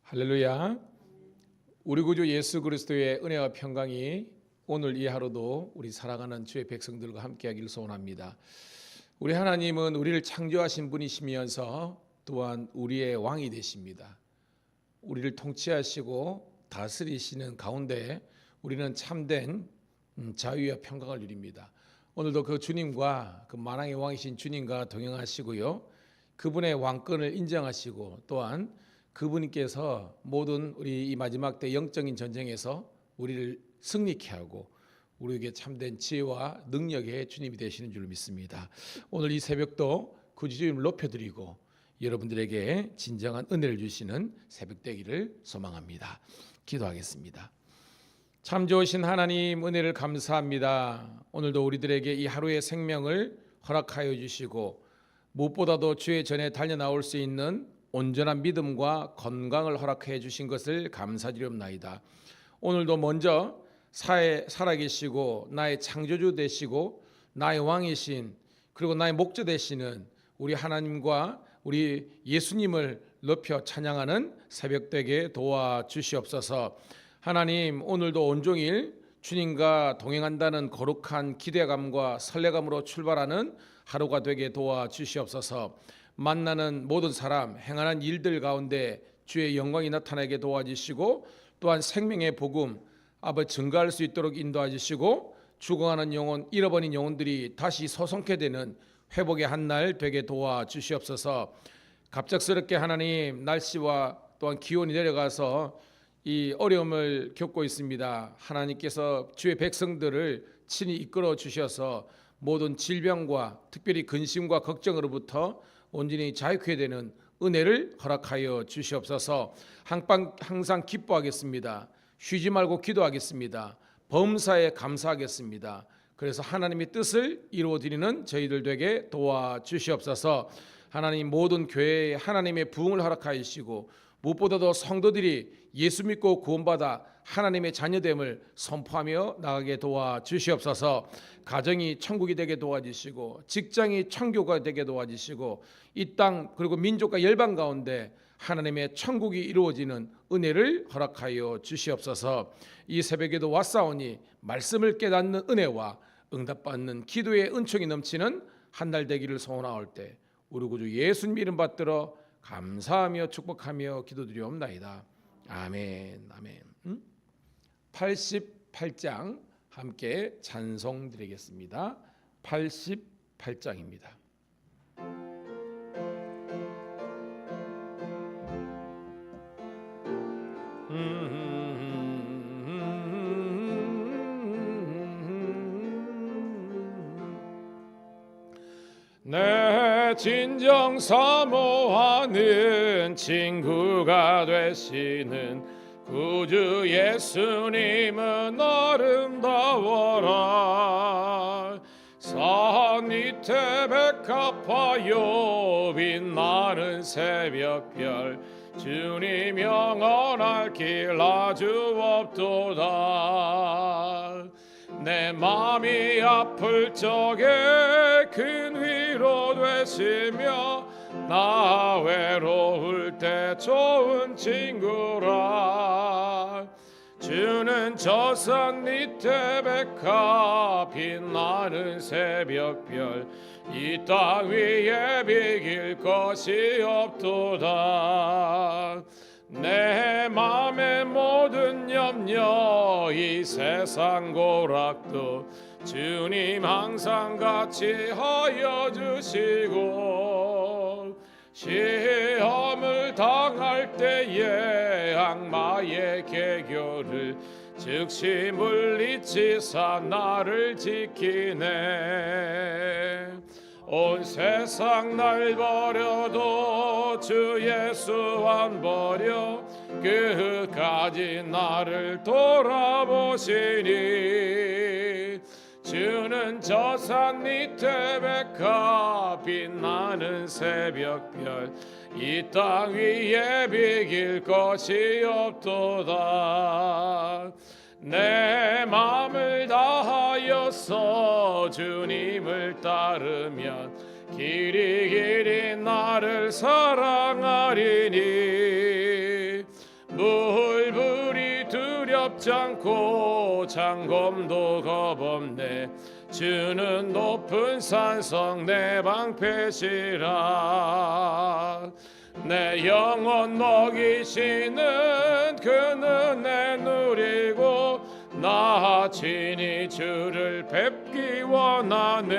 할렐루야. 우리 구주 예수 그리스도의 은혜와 평강이 오늘 이 하루도 우리 사랑하는 주의 백성들과 함께하기를 소원합니다. 우리 하나님은 우리를 창조하신 분이시면서 또한 우리의 왕이 되십니다. 우리를 통치하시고 다스리시는 가운데 우리는 참된 자유와 평강을 누립니다. 오늘도 그 주님과 그 만왕의 왕이신 주님과 동행하시고요, 그분의 왕권을 인정하시고 또한 그분께서 모든 우리 이 마지막 때 영적인 전쟁에서 우리를 승리케 하고 우리에게 참된 지혜와 능력의 주님이 되시는 줄 믿습니다. 오늘 이 새벽도 그 주님을 높여드리고 여러분들에게 진정한 은혜를 주시는 새벽 되기를 소망합니다. 기도하겠습니다. 참 좋으신 하나님, 은혜를 감사합니다. 오늘도 우리들에게 이 하루의 생명을 허락하여 주시고 무엇보다도 주의 전에 달려나올 수 있는 온전한 믿음과 건강을 허락해 주신 것을 감사드리옵나이다. 오늘도 먼저 살아계시고 나의 창조주 되시고 나의 왕이신, 그리고 나의 목자 되시는 우리 하나님과 우리 예수님을 높여 찬양하는 새벽 되게 도와주시옵소서. 하나님, 오늘도 온종일 주님과 동행한다는 거룩한 기대감과 설레감으로 출발하는 하루가 되게 도와주시옵소서. 만나는 모든 사람, 행하는 일들 가운데 주의 영광이 나타나게 도와주시고 또한 생명의 복음 증가할 수 있도록 인도하시고 죽어가는 영혼, 잃어버린 영혼들이 다시 소송케 되는 회복의 한날 되게 도와주시옵소서. 갑작스럽게 하나님, 날씨와 또한 기온이 내려가서 이 어려움을 겪고 있습니다. 하나님께서 주의 백성들을 친히 이끌어 주셔서 모든 질병과 특별히 근심과 걱정으로부터 온전히 자유케 되는 은혜를 허락하여 주시옵소서. 항상 기뻐하겠습니다. 쉬지 말고 기도하겠습니다. 범사에 감사하겠습니다. 그래서 하나님의 뜻을 이루어드리는 저희들 되게 도와주시옵소서. 하나님, 모든 교회에 하나님의 부흥을 허락하시고 무엇보다도 성도들이 예수 믿고 구원받아 하나님의 자녀됨을 선포하며 나가게 도와주시옵소서. 가정이 천국이 되게 도와주시고 직장이 천교가 되게 도와주시고 이 땅 그리고 민족과 열방 가운데 하나님의 천국이 이루어지는 은혜를 허락하여 주시옵소서. 이 새벽에도 왔사오니 말씀을 깨닫는 은혜와 응답받는 기도의 은총이 넘치는 한 날 되기를 소원하올 때 우리 구주 예수님 이름 받들어 감사하며 축복하며 기도드리옵나이다. 아멘. 아멘. 88장 함께 찬송 드리겠습니다. 88장입니다. 내 진정 사모하는 친구가 되시는 구주 예수님은 아름다워라. 산 밑에 백합화요 빛나는 새벽별, 주님 영원할 길 아주 없도다. 내 맘이 아플 적에 큰 위로 되시며 나 외로울 때 좋은 친구라. 주는 저 산 밑에 백합 빛나는 새벽별, 이 땅 위에 비길 것이 없도다. 내 맘의 모든 염려 이 세상 고락도 주님 항상 같이 하여 주시고, 시험을 당할 때에 악마의 계교를 즉시 물리치사 나를 지키네. 온 세상 날 버려도 주 예수 안 버려 끝까지 나를 돌아보시니. 주는 저 산 밑에 백합 빛나는 새벽별, 이 땅 위에 비길 것이 없도다. 내 맘을 다하여서 주님을 따르면 길이 길이 나를 사랑하리니. 물불이 두렵지 않고 장검도 겁없네. 주는 높은 산성 내 방패시라. 내 영혼 먹이시는 그는 내 누리고 나 친히 주를 뵙기 원하네.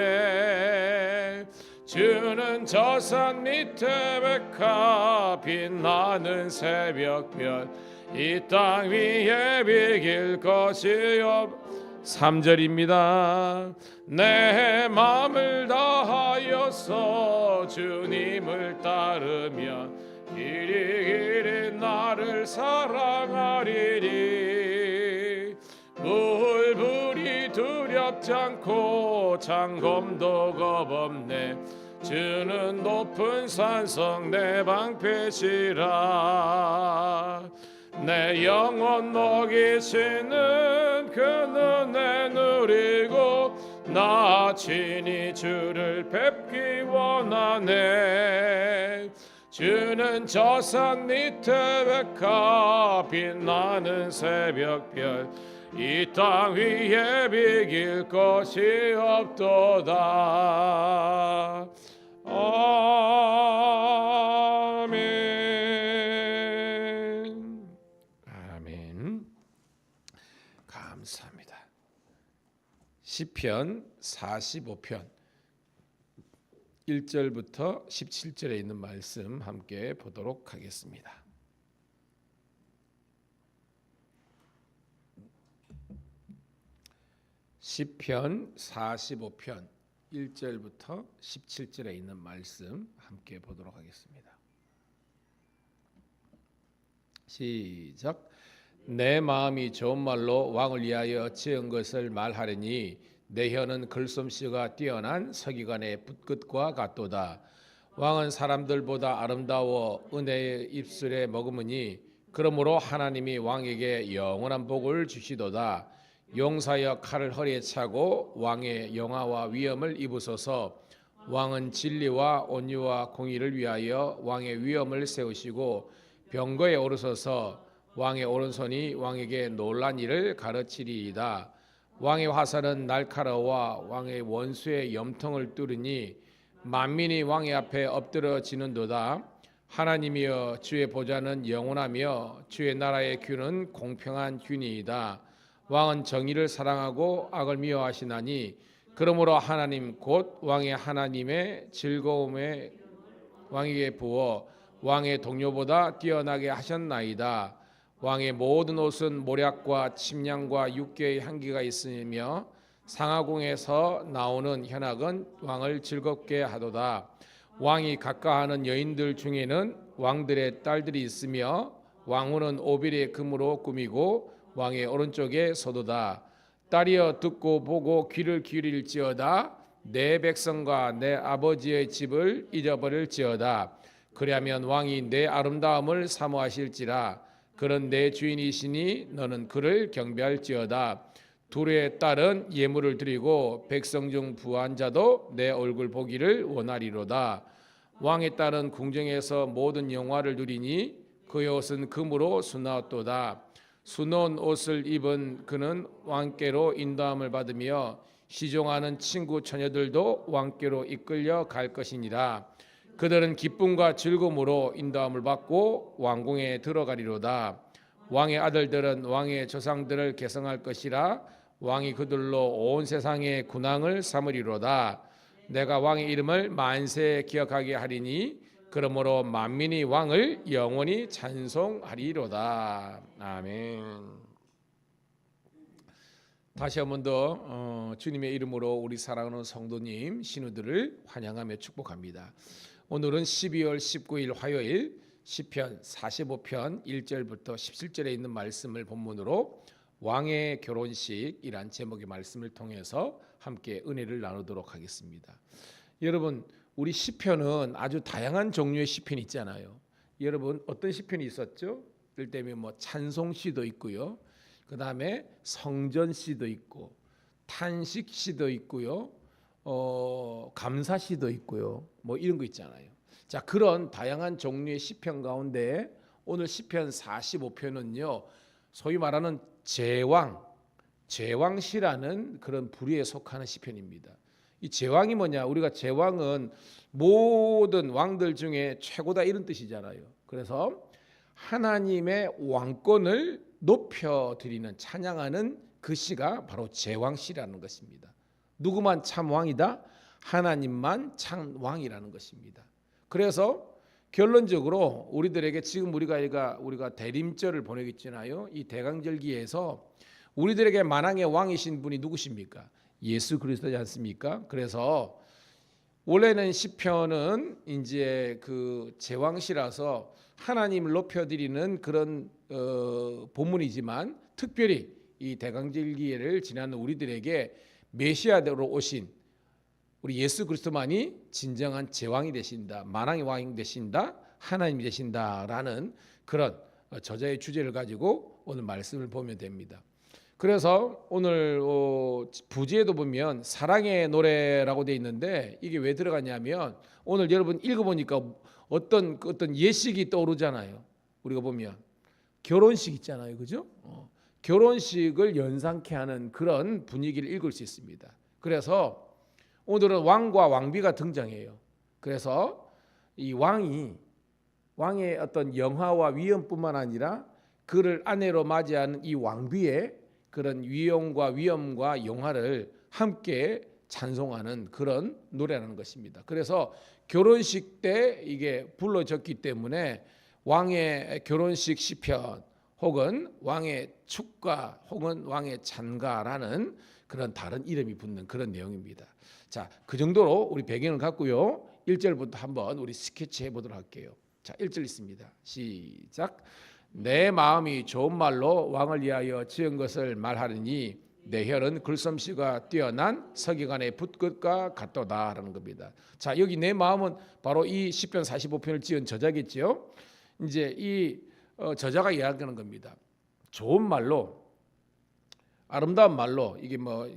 주는 저 산 밑에 백합 빛나는 새벽별 이 땅 위에 비길 것이 없. 3절입니다. 내 마음을 다하여서 주님을 따르면 길이 나를 사랑하리니. 물불이 두렵지 않고 장검도 겁없네. 주는 높은 산성 내 방패시라. 내 영혼 먹이시는 그는 내 누리고 나 친히 주를 뵙기 원하네. 주는 저 산 밑에 백합 빛나는 새벽별 이 땅 위에 비길 것이 없도다. 아멘. 아멘. 감사합니다. 시편 45편 1절부터 17절에 있는 말씀 함께 보도록 하겠습니다. 시편 45편 1절부터 17절에 있는 말씀 함께 보도록 하겠습니다. 시작. 내 마음이 좋은 말로 왕을 위하여 지은 것을 말하려니 내 혀는 글솜씨가 뛰어난 서기관의 붓끝과 같도다. 왕은 사람들보다 아름다워 은혜의 입술에 머금으니 그러므로 하나님이 왕에게 영원한 복을 주시도다. 용사여 칼을 허리에 차고 왕의 영화와 위엄을 입으소서. 왕은 진리와 온유와 공의를 위하여 왕의 위엄을 세우시고 병거에 오르소서. 왕의 오른손이 왕에게 놀란 일을 가르치리이다. 왕의 화살은 날카로워 왕의 원수의 염통을 뚫으니 만민이 왕의 앞에 엎드러지는도다. 하나님이여 주의 보좌는 영원하며 주의 나라의 균은 공평한 균이이다. 왕은 정의를 사랑하고 악을 미워하시나니 그러므로 하나님 곧 왕의 하나님의 즐거움에 왕에게 부어 왕의 동료보다 뛰어나게 하셨나이다. 왕의 모든 옷은 모략과 침량과 육개의 향기가 있으며 상하궁에서 나오는 현악은 왕을 즐겁게 하도다. 왕이 가까하는 여인들 중에는 왕들의 딸들이 있으며 왕후는 오빌의 금으로 꾸미고 왕의 오른쪽에 서도다. 딸이여 듣고 보고 귀를 기울일지어다. 내 백성과 내 아버지의 집을 잊어버릴지어다. 그리하면 왕이 내 아름다움을 사모하실지라. 그런 내 주인이시니 너는 그를 경배할지어다. 둘의 딸은 예물을 드리고 백성 중 부한 자도 내 얼굴 보기를 원하리로다. 왕의 딸은 궁정에서 모든 영화를 누리니 그의 옷은 금으로 수나왔도다. 수놓은 옷을 입은 그는 왕께로 인도함을 받으며 시종하는 친구 처녀들도 왕께로 이끌려 갈 것이니라. 그들은 기쁨과 즐거움으로 인도함을 받고 왕궁에 들어가리로다. 왕의 아들들은 왕의 조상들을 계승할 것이라. 왕이 그들로 온 세상의 군왕을 삼으리로다. 내가 왕의 이름을 만세 기억하게 하리니 그러므로 만민이 왕을 영원히 찬송하리로다. 아멘. 다시 한 번 더 주님의 이름으로 우리 사랑하는 성도님 신우들을 환영하며 축복합니다. 오늘은 12월 19일 화요일 시편 45편 1절부터 17절에 있는 말씀을 본문으로 왕의 결혼식이란 제목의 말씀을 통해서 함께 은혜를 나누도록 하겠습니다. 여러분, 우리 시편은 아주 다양한 종류의 시편이 있잖아요. 여러분, 어떤 시편이 있었죠? 예를 들면 뭐 찬송시도 있고요. 그다음에 성전시도 있고 탄식시도 있고요. 감사시도 있고요. 뭐 이런 거 있잖아요. 자, 그런 다양한 종류의 시편 가운데 오늘 시편 45편은요. 소위 말하는 제왕시라는 그런 부류에 속하는 시편입니다. 이 제왕이 뭐냐? 우리가 제왕은 모든 왕들 중에 최고다 이런 뜻이잖아요. 그래서 하나님의 왕권을 높여드리는 찬양하는 그 시가 바로 제왕시라는 것입니다. 누구만 참 왕이다? 하나님만 참 왕이라는 것입니다. 그래서 결론적으로 우리들에게 지금 우리가 대림절을 보내고 있잖아요. 이 대강절기에서 우리들에게 만왕의 왕이신 분이 누구십니까? 예수 그리스도지 않습니까? 그래서 원래는 시편은 이제 그 제왕시라서 하나님을 높여드리는 그런 본문이지만 특별히 이 대강절기를 지나는 우리들에게 메시아로 오신 우리 예수 그리스도만이 진정한 제왕이 되신다, 만왕의 왕이 되신다, 하나님이 되신다라는 그런 저자의 주제를 가지고 오늘 말씀을 보면 됩니다. 그래서 오늘 부제에도 보면 사랑의 노래라고 돼 있는데 이게 왜 들어갔냐면 오늘 여러분 읽어보니까 어떤 예식이 떠오르잖아요. 우리가 보면 결혼식 있잖아요, 그죠? 결혼식을 연상케 하는 그런 분위기를 읽을 수 있습니다. 그래서 오늘은 왕과 왕비가 등장해요. 그래서 이 왕의 어떤 영화와 위엄뿐만 아니라 그를 아내로 맞이하는 이 왕비의 그런 위엄과 위엄과 영화를 함께 찬송하는 그런 노래라는 것입니다. 그래서 결혼식 때 이게 불러졌기 때문에 왕의 결혼식 시편 혹은 왕의 축가 혹은 왕의 찬가라는 그런 다른 이름이 붙는 그런 내용입니다. 자, 그 정도로 우리 배경을 갖고요. 1절부터 한번 우리 스케치해 보도록 할게요. 자, 1절 있습니다. 시작. 내 마음이 좋은 말로 왕을 위하여 지은 것을 말하리니 내 혀는 글솜씨가 뛰어난 서기관의 붓끝과 같도다라는 겁니다. 자, 여기 내 마음은 바로 이 시편 45편을 지은 저자겠죠. 이제 이 저자가 이야기하는 겁니다. 좋은 말로, 아름다운 말로, 이게 뭐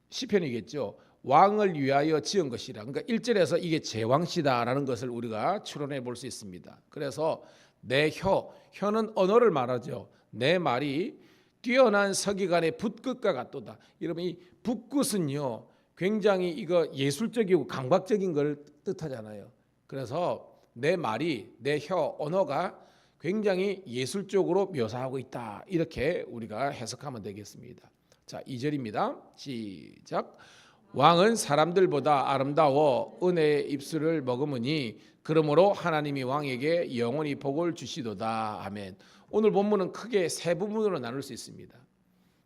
시편이겠죠. 왕을 위하여 지은 것이라. 그러니까 1절에서 이게 제왕시다라는 것을 우리가 추론해 볼 수 있습니다. 그래서 내 혀는 언어를 말하죠. 내 말이 뛰어난 서기관의 붓끝과 같도다. 여러분 이 붓끝은요 굉장히 이거 예술적이고 감각적인 걸 뜻하잖아요. 그래서 내 말이 내 언어가 굉장히 예술적으로 묘사하고 있다. 이렇게 우리가 해석하면 되겠습니다. 자, 2절입니다. 시작. 왕은 사람들보다 아름다워 은혜의 입술을 머금으니 그러므로 하나님이 왕에게 영원히 복을 주시도다. 아멘. 오늘 본문은 크게 세 부분으로 나눌 수 있습니다.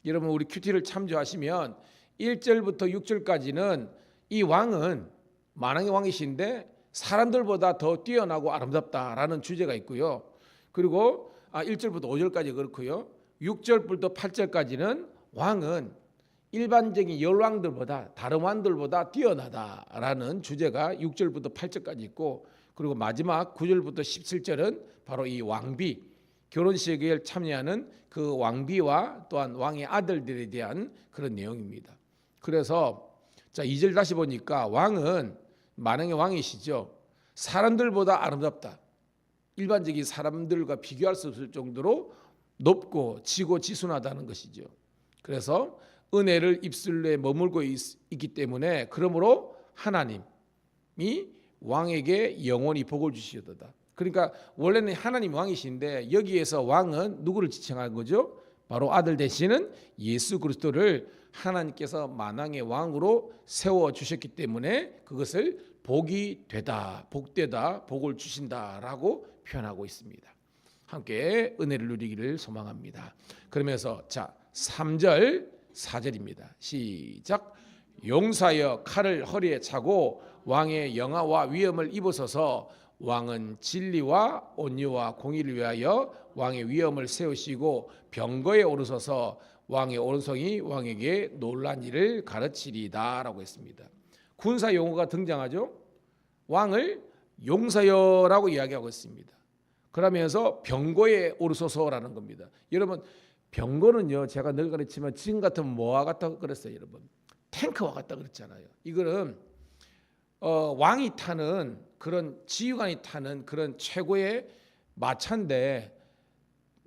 여러분 우리 큐티를 참조하시면 1절부터 6절까지는 이 왕은 만왕의 왕이신데 사람들보다 더 뛰어나고 아름답다라는 주제가 있고요. 그리고 1절부터 5절까지 그렇고요. 6절부터 8절까지는 왕은 일반적인 열왕들보다 다른 왕들보다 뛰어나다라는 주제가 6절부터 8절까지 있고 그리고 마지막 9절부터 17절은 바로 이 왕비 결혼식에 참여하는 그 왕비와 또한 왕의 아들들에 대한 그런 내용입니다. 그래서 자 2절 다시 보니까 왕은 만왕의 왕이시죠. 사람들보다 아름답다. 일반적인 사람들과 비교할 수 없을 정도로 높고 지고지순하다는 것이죠. 그래서 은혜를 입술에 머물고 있기 때문에 그러므로 하나님이 왕에게 영원히 복을 주시도다. 그러니까 원래는 하나님 왕이신데 여기에서 왕은 누구를 지칭한 거죠? 바로 아들 되시는 예수 그리스도를 하나님께서 만왕의 왕으로 세워주셨기 때문에 그것을 복이 되다, 복되다, 복을 주신다라고 표현하고 있습니다. 함께 은혜를 누리기를 소망합니다. 그러면서 자 3절 4절입니다. 시작. 용사여 칼을 허리에 차고 왕의 영화와 위엄을 입으소서. 왕은 진리와 온유와 공의를 위하여 왕의 위엄을 세우시고 병거에 오르소서. 왕의 오른손이 왕에게 놀란 일을 가르치리다 라고 했습니다. 군사 용어가 등장하죠. 왕을 용사여라고 이야기하고 있습니다. 그러면서 병거에 오르소서라는 겁니다. 여러분 병거는요 제가 늘 가르치면 지금 같으면 뭐와 같다 그랬어요. 여러분 탱크와 같다 그랬잖아요. 이거는 왕이 타는 그런 지휘관이 타는 그런 최고의 마차인데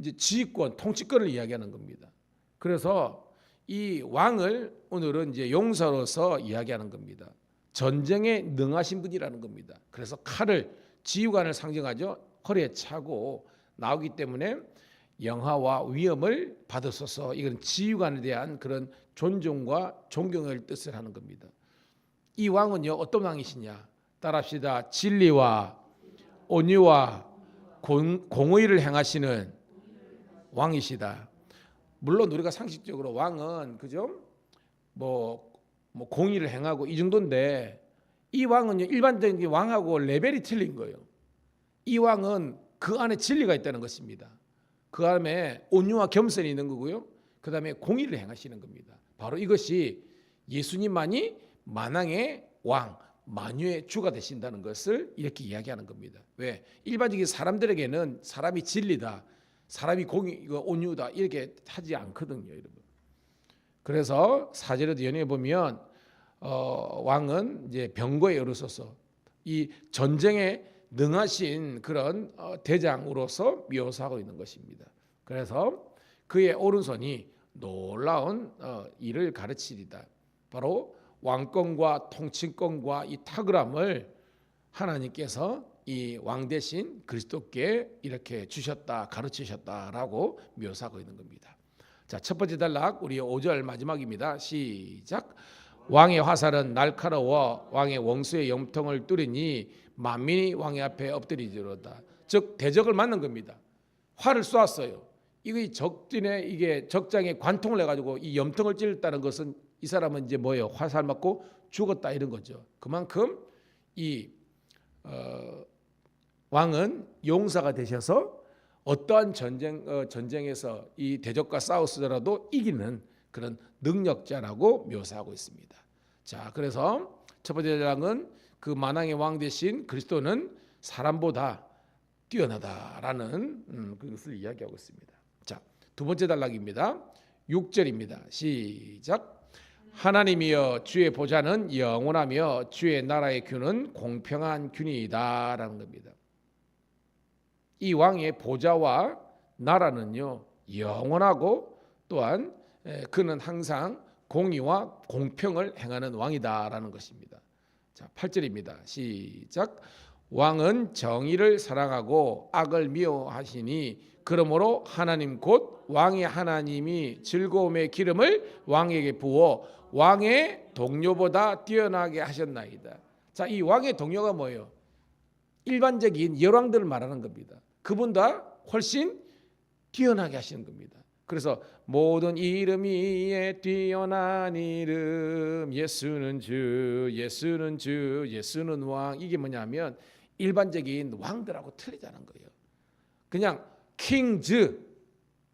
이제 지휘권, 통치권을 이야기하는 겁니다. 그래서 이 왕을 오늘은 이제 용사로서 이야기하는 겁니다. 전쟁에 능하신 분이라는 겁니다. 그래서 칼을 지휘관을 상징하죠. 허리에 차고 나오기 때문에 영화와 위엄을 받으소서. 이건 지휘관에 대한 그런 존중과 존경을 뜻을 하는 겁니다. 이 왕은요 어떤 왕이시냐? 따라합시다. 진리와 온유와 공의를 행하시는 왕이시다. 물론 우리가 상식적으로 왕은 그죠? 뭐 공의를 행하고 이 정도인데 이 왕은요 일반적인 왕하고 레벨이 틀린 거예요. 이 왕은 그 안에 진리가 있다는 것입니다. 그 안에 온유와 겸손이 있는 거고요. 그 다음에 공의를 행하시는 겁니다. 바로 이것이 예수님만이 만왕의 왕, 만유의 주가 되신다는 것을 이렇게 이야기하는 겁니다. 왜? 일반적인 사람들에게는 사람이 진리다, 사람이 공의, 온유다 이렇게 하지 않거든요, 여러분. 그래서 사절에도 연역해 보면 왕은 이제 병거에 오르셔서 이 전쟁에 능하신 그런 대장으로서 묘사하고 있는 것입니다. 그래서 그의 오른손이 놀라운 일을 가르치리다. 바로 왕권과 통치권과 이 탁월함을 하나님께서 이 왕 대신 그리스도께 이렇게 주셨다, 가르치셨다라고 묘사하고 있는 겁니다. 자, 첫 번째 단락 우리 5절 마지막입니다. 시작. 왕의 화살은 날카로워 왕의 원수의 영통을 뚫으니 만민이 왕의 앞에 엎드리리로다. 즉 대적을 맞는 겁니다. 활을 쏘았어요. 이게 적진에 이게 적장에 관통을 해가지고 이 염통을 찔렀다는 것은 이 사람은 이제 뭐예요? 화살 맞고 죽었다 이런 거죠. 그만큼 이 왕은 용사가 되셔서 어떠한 전쟁에서 이 대적과 싸우더라도 이기는 그런 능력자라고 묘사하고 있습니다. 자, 그래서 첫 번째 장은 그 만왕의 왕 대신 그리스도는 사람보다 뛰어나다라는 그것을 이야기하고 있습니다. 자, 두 번째 단락입니다. 6절입니다. 시작. 하나님이여 주의 보좌는 영원하며 주의 나라의 균은 공평한 균이다라는 겁니다. 이 왕의 보좌와 나라는요 영원하고 또한 그는 항상 공의와 공평을 행하는 왕이다라는 것입니다. 자, 8절입니다. 시작. 왕은 정의를 사랑하고 악을 미워하시니 그러므로 하나님 곧 왕의 하나님이 즐거움의 기름을 왕에게 부어 왕의 동료보다 뛰어나게 하셨나이다. 자, 이 왕의 동료가 뭐예요? 일반적인 열왕들을 말하는 겁니다. 그분보다 훨씬 뛰어나게 하시는 겁니다. 그래서 모든 이름 위에 뛰어난 이름 예수는 주, 예수는 주, 예수는 왕. 이게 뭐냐면 일반적인 왕들하고 틀리다는 거예요. 그냥 킹즈,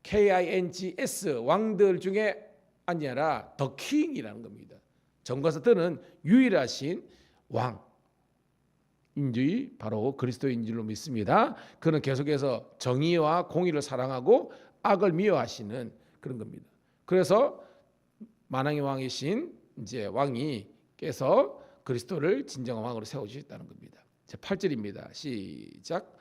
KINGS 왕들 중에 아니라 더 킹이라는 겁니다. 전과서들은 유일하신 왕 인주의 바로 그리스도인 줄로 믿습니다. 그는 계속해서 정의와 공의를 사랑하고 악을 미워하시는 그런 겁니다. 그래서 만왕의 왕이신 이제 왕이께서 그리스도를 진정한 왕으로 세워주셨다는 겁니다. 8절입니다. 시작.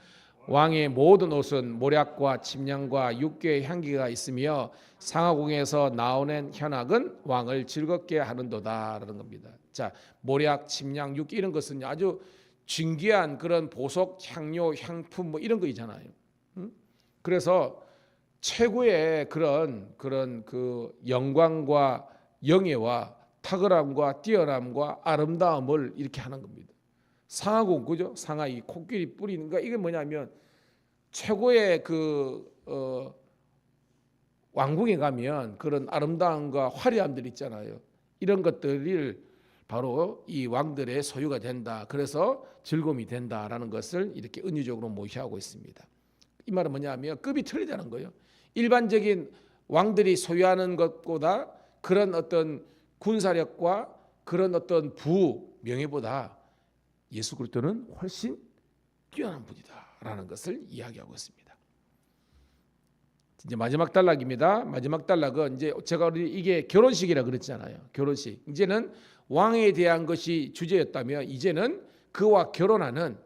왕의 모든 옷은 모략과 침량과 육개의 향기가 있으며 상하궁에서 나오는 현악은 왕을 즐겁게 하는도다라는 겁니다. 자, 모략, 침량, 육개 이런 것은 아주 진귀한 그런 보석, 향료, 향품 뭐 이런 거 있잖아요. 그래서 최고의 그런 그 영광과 영예와 탁월함과 뛰어남과 아름다움을 이렇게 하는 겁니다. 상하궁 그죠? 상하 이 코끼리 뿌리는 거 이게 뭐냐면 최고의 왕궁에 가면 그런 아름다움과 화려함들 있잖아요. 이런 것들을 바로 이 왕들의 소유가 된다. 그래서 즐거움이 된다라는 것을 이렇게 은유적으로 모시하고 있습니다. 이 말은 뭐냐면 급이 틀리다는 거예요. 일반적인 왕들이 소유하는 것보다 그런 어떤 군사력과 그런 어떤 명예보다 예수 그리스도는 훨씬 뛰어난 분이다라는 것을 이야기하고 있습니다. 이제 마지막 단락입니다. 마지막 단락은 이제 제가 이게 결혼식이라 그랬잖아요. 결혼식. 이제는 왕에 대한 것이 주제였다면 이제는 그와 결혼하는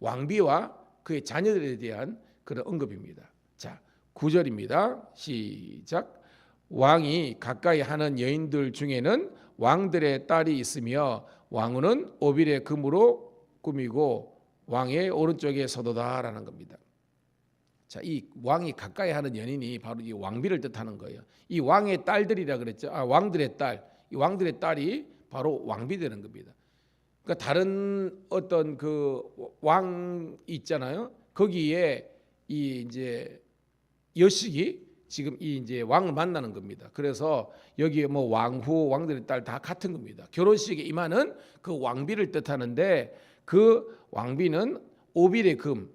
왕비와 그의 자녀들에 대한 그런 언급입니다. 자, 9절입니다. 시작. 왕이 가까이 하는 여인들 중에는 왕들의 딸이 있으며 왕후는 오빌의 금으로 꾸미고 왕의 오른쪽에 서도다라는 겁니다. 자, 이 왕이 가까이 하는 연인이 바로 이 왕비를 뜻하는 거예요. 이 왕의 딸들이라 그랬죠. 왕들의 딸. 이 왕들의 딸이 바로 왕비 되는 겁니다. 그러니까 다른 어떤 그 왕 있잖아요. 거기에 이 이제 여식이 지금 이 이제 왕을 만나는 겁니다. 그래서 여기에 뭐 왕후, 왕들의 딸 다 같은 겁니다. 결혼식에 임하는 그 왕비를 뜻하는데 그 왕비는 오빌의 금,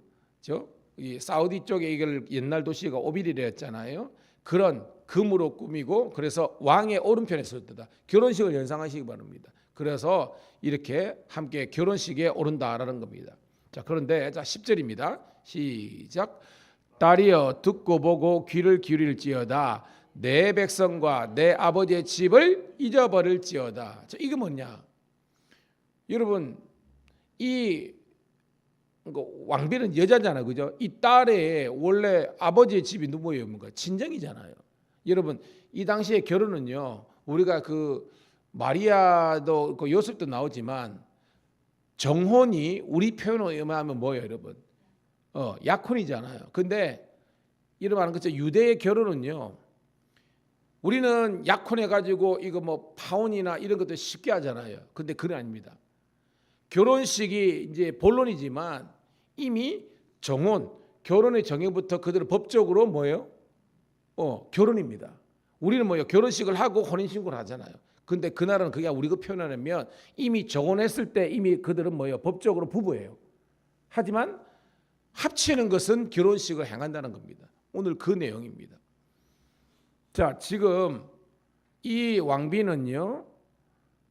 이 사우디 쪽에 이걸 옛날 도시가 오빌이라 했잖아요. 그런 금으로 꾸미고 그래서 왕의 오른편에 설 때다. 결혼식을 연상하시기 바랍니다. 그래서 이렇게 함께 결혼식에 오른다라는 겁니다. 자, 그런데 자 10절입니다. 시작. 딸이여 듣고 보고 귀를 기울일지어다. 내 백성과 내 아버지의 집을 잊어버릴지어다. 자, 이게 뭐냐? 여러분 이 왕비는 여자잖아요, 그죠? 이 딸의 원래 아버지의 집이 누구예요? 뭔가 친정이잖아요. 여러분 이 당시에 결혼은요, 우리가 그 마리아도 그 요셉도 나오지만 정혼이 우리 표현으로 하면 뭐예요, 여러분? 약혼이잖아요. 근데 여러분 아는 것처럼 유대의 결혼은요, 우리는 약혼해 가지고 이거 뭐 파혼이나 이런 것도 쉽게 하잖아요. 근데 그건 아닙니다. 결혼식이 이제 본론이지만 이미 정혼, 결혼의 정형부터 그들은 법적으로 뭐예요? 결혼입니다. 우리는 뭐예요? 결혼식을 하고 혼인신고를 하잖아요. 근데 그날은 그게 우리가 표현하면 이미 정혼했을 때 이미 그들은 뭐예요? 법적으로 부부예요. 하지만 합치는 것은 결혼식을 행한다는 겁니다. 오늘 그 내용입니다. 자, 지금 이 왕비는요,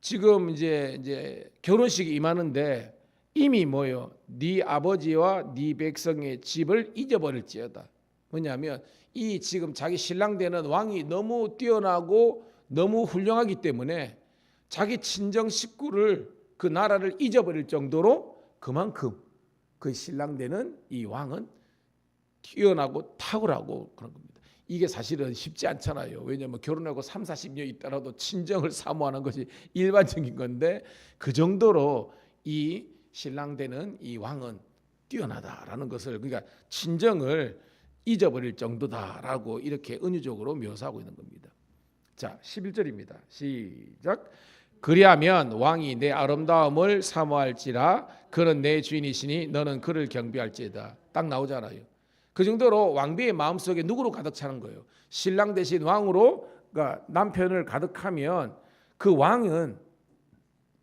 지금 이제 결혼식이 임하는데 이미 뭐요? 네 아버지와 네 백성의 집을 잊어버릴지어다. 뭐냐면 이 지금 자기 신랑 되는 왕이 너무 뛰어나고 너무 훌륭하기 때문에 자기 친정 식구를 그 나라를 잊어버릴 정도로 그만큼 그 신랑 되는 이 왕은 뛰어나고 탁월하고 그런 겁니다. 이게 사실은 쉽지 않잖아요. 왜냐하면 결혼하고 3, 40년 있더라도 친정을 사모하는 것이 일반적인 건데 그 정도로 이 신랑 되는 이 왕은 뛰어나다라는 것을, 그러니까 친정을 잊어버릴 정도다라고 이렇게 은유적으로 묘사하고 있는 겁니다. 자, 11절입니다. 시작. 그리하면 왕이 내 아름다움을 사모할지라 그는 내 주인이시니 너는 그를 경배할지어다. 딱 나오잖아요. 그 정도로 왕비의 마음속에 누구로 가득 차는 거예요? 신랑 대신 왕으로, 그러니까 남편을 가득하면 그 왕은,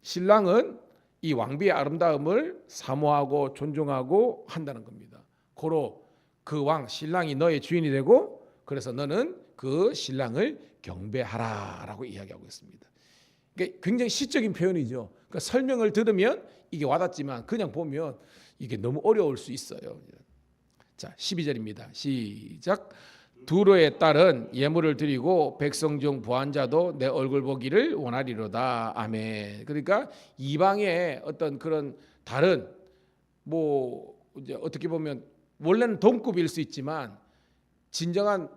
신랑은 이 왕비의 아름다움을 사모하고 존중하고 한다는 겁니다. 고로 그 왕, 신랑이 너의 주인이 되고 그래서 너는 그 신랑을 경배하라라고 이야기하고 있습니다. 그러니까 굉장히 시적인 표현이죠. 그러니까 설명을 들으면 이게 와닿지만 그냥 보면 이게 너무 어려울 수 있어요. 자, 12절입니다. 시작. 두로의 딸은 예물을 드리고 백성 중 부한 자도 내 얼굴 보기를 원하리로다. 아멘. 그러니까 이방의 어떤 그런 다른 뭐 이제 어떻게 보면 원래는 동급일 수 있지만 진정한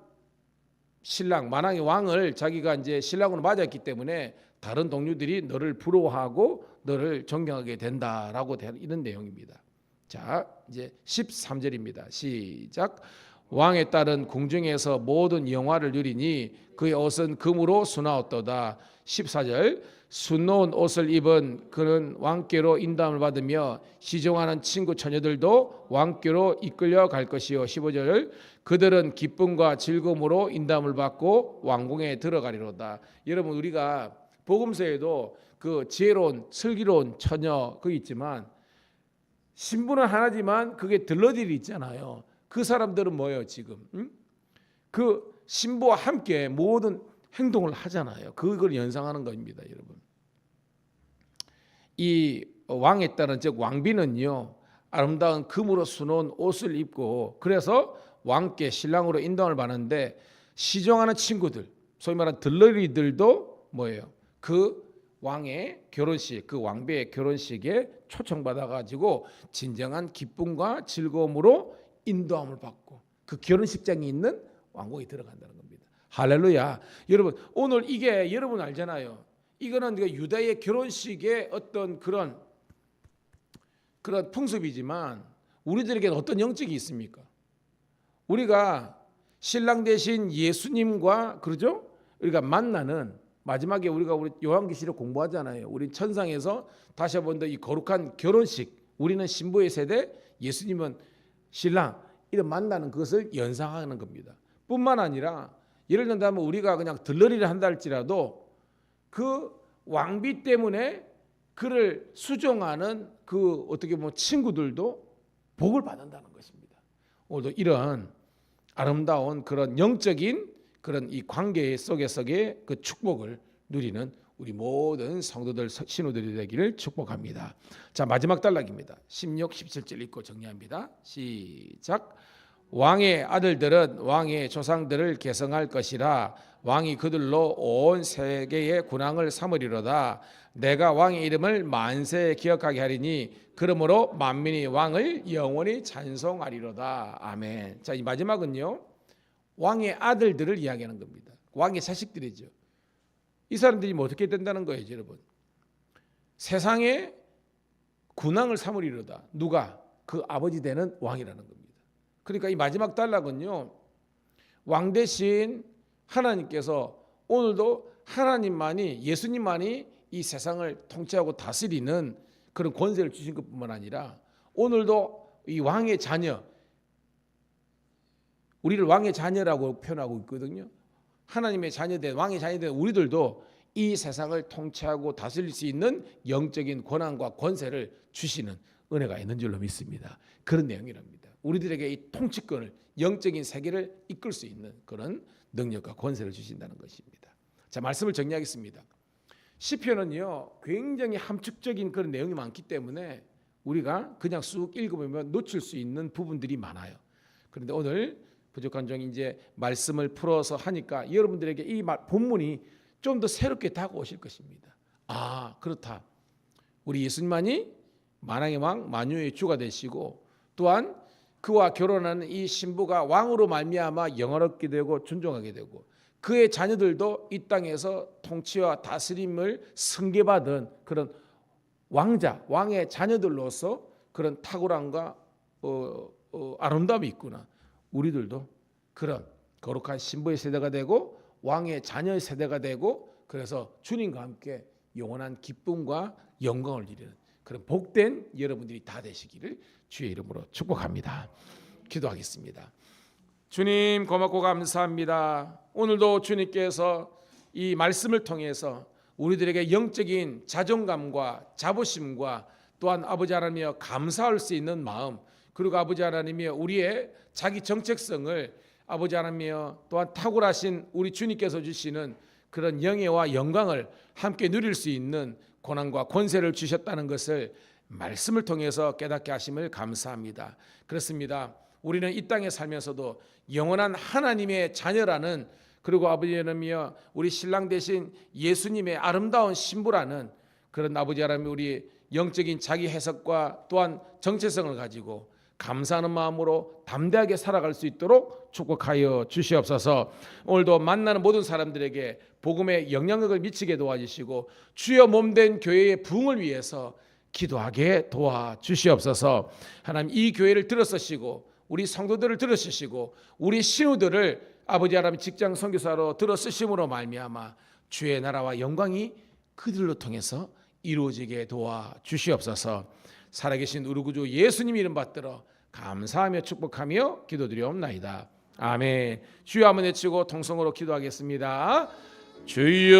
신랑 만왕의 왕을 자기가 이제 신랑으로 맞았기 때문에 다른 동료들이 너를 부러워하고 너를 존경하게 된다라고 이런 내용입니다. 자, 이제 13절입니다. 시작. 왕의 딸은 궁중에서 모든 영화를 누리니 그의 옷은 금으로 수나었도다. 14절. 수놓은 옷을 입은 그는 왕께로 인도함을 받으며 시종하는 친구 처녀들도 왕께로 이끌려 갈 것이요. 15절. 그들은 기쁨과 즐거움으로 인도함을 받고 왕궁에 들어가리로다. 여러분, 우리가 복음서에도 그 지혜로운 슬기로운 처녀 그 있지만 신부는 하나지만 그게 들러들이 있잖아요. 그 사람들은 뭐예요 지금? 그 신부와 함께 모든 행동을 하잖아요. 그걸 연상하는 겁니다, 여러분. 이 왕에 따른 즉 왕비는요, 아름다운 금으로 수놓은 옷을 입고 그래서 왕께 신랑으로 인도함을 받는데 시종하는 친구들, 소위 말하는 들러리들도 뭐예요? 그 왕의 결혼식, 그 왕비의 결혼식에 초청받아 가지고 진정한 기쁨과 즐거움으로 인도함을 받고 그 결혼식장이 있는 왕궁에 들어간다는 겁니다. 할렐루야. 여러분 오늘 이게 여러분 알잖아요. 이거는 유다의 결혼식의 어떤 그런 풍습이지만 우리들에게는 어떤 영적이 있습니까? 우리가 신랑 대신 예수님과 그러죠? 우리가 만나는 마지막에 우리 요한계시록 공부하잖아요. 우리 천상에서 다시 한 번 더 이 거룩한 결혼식, 우리는 신부의 세대, 예수님은 신랑, 이런 만나는 것을 연상하는 겁니다. 뿐만 아니라 예를 든다면 우리가 그냥 들러리를 한다 할지라도 그 왕비 때문에 그를 수종하는 그 어떻게 보면 친구들도 복을 받는다는 것입니다. 오늘도 이런 아름다운 그런 영적인 그런 이 관계 속에서의 그 축복을 누리는 우리 모든 성도들 신우들이 되기를 축복합니다. 자, 마지막 단락입니다. 16, 17절 읽고 정리합니다. 시작. 왕의 아들들은 왕의 조상들을 계승할 것이라. 왕이 그들로 온 세계의 군왕을 삼으리로다. 내가 왕의 이름을 만세 기억하게 하리니 그러므로 만민이 왕을 영원히 찬송하리로다. 아멘. 자, 이 마지막은요, 왕의 아들들을 이야기하는 겁니다. 왕의 자식들이죠. 이 사람들이 뭐 어떻게 된다는 거예요, 여러분? 세상에 군왕을 삼으리로다. 누가? 그 아버지 되는 왕이라는 겁니다. 그러니까 이 마지막 단락은요, 왕 대신 하나님께서 오늘도 하나님만이, 예수님만이 이 세상을 통치하고 다스리는 그런 권세를 주신 것뿐만 아니라 오늘도 이 왕의 자녀, 우리를 왕의 자녀라고 표현하고 있거든요. 하나님의 자녀된, 왕의 자녀된 우리들도 이 세상을 통치하고 다스릴 수 있는 영적인 권한과 권세를 주시는 은혜가 있는 줄로 믿습니다. 그런 내용이랍니다. 우리들에게 이 통치권을, 영적인 세계를 이끌 수 있는 그런 능력과 권세를 주신다는 것입니다. 자, 말씀을 정리하겠습니다. 시편은요, 굉장히 함축적인 그런 내용이 많기 때문에 우리가 그냥 쑥 읽어보면 놓칠 수 있는 부분들이 많아요. 그런데 오늘 부족한 종이 이제 말씀을 풀어서 하니까 여러분들에게 이 본문이 좀 더 새롭게 다가오실 것입니다. 아, 그렇다. 우리 예수님만이 만왕의 왕, 만유의 주가 되시고 또한 그와 결혼하는 이 신부가 왕으로 말미암아 영화롭게 되고 존중하게 되고 그의 자녀들도 이 땅에서 통치와 다스림을 승계받은 그런 왕자, 왕의 자녀들로서 그런 탁월함과 아름다움이 있구나. 우리들도 그런 거룩한 신부의 세대가 되고 왕의 자녀의 세대가 되고 그래서 주님과 함께 영원한 기쁨과 영광을 누리는 그런 복된 여러분들이 다 되시기를 주의 이름으로 축복합니다. 기도하겠습니다. 주님 고맙고 감사합니다. 오늘도 주님께서 이 말씀을 통해서 우리들에게 영적인 자존감과 자부심과 또한 아버지 하나님이여 감사할 수 있는 마음, 그리고 아버지 하나님이여 우리의 자기 정체성을 아버지 하나님이여 또한 탁월하신 우리 주님께서 주시는 그런 영예와 영광을 함께 누릴 수 있는 고난과 권세를 주셨다는 것을 말씀을 통해서 깨닫게 하심을 감사합니다. 그렇습니다. 우리는 이 땅에 살면서도 영원한 하나님의 자녀라는, 그리고 아버지 하나님이여 우리 신랑 대신 예수님의 아름다운 신부라는 그런 아버지 하나님 우리 영적인 자기 해석과 또한 정체성을 가지고 감사하는 마음으로 담대하게 살아갈 수 있도록 축복하여 주시옵소서. 오늘도 만나는 모든 사람들에게 복음의 영향력을 미치게 도와주시고 주여 몸된 교회의 부흥을 위해서 기도하게 도와주시옵소서. 하나님 이 교회를 들어서시고 우리 성도들을 들어쓰시고 우리 신우들을 아버지 하나님 직장 선교사로 들어쓰심으로 말미암아 주의 나라와 영광이 그들로 통해서 이루어지게 도와주시옵소서. 살아계신 우리 구주 예수님 이름 받들어 감사하며 축복하며 기도드리옵나이다. 아멘. 주여 한번 외치고 통성으로 기도하겠습니다. 주여.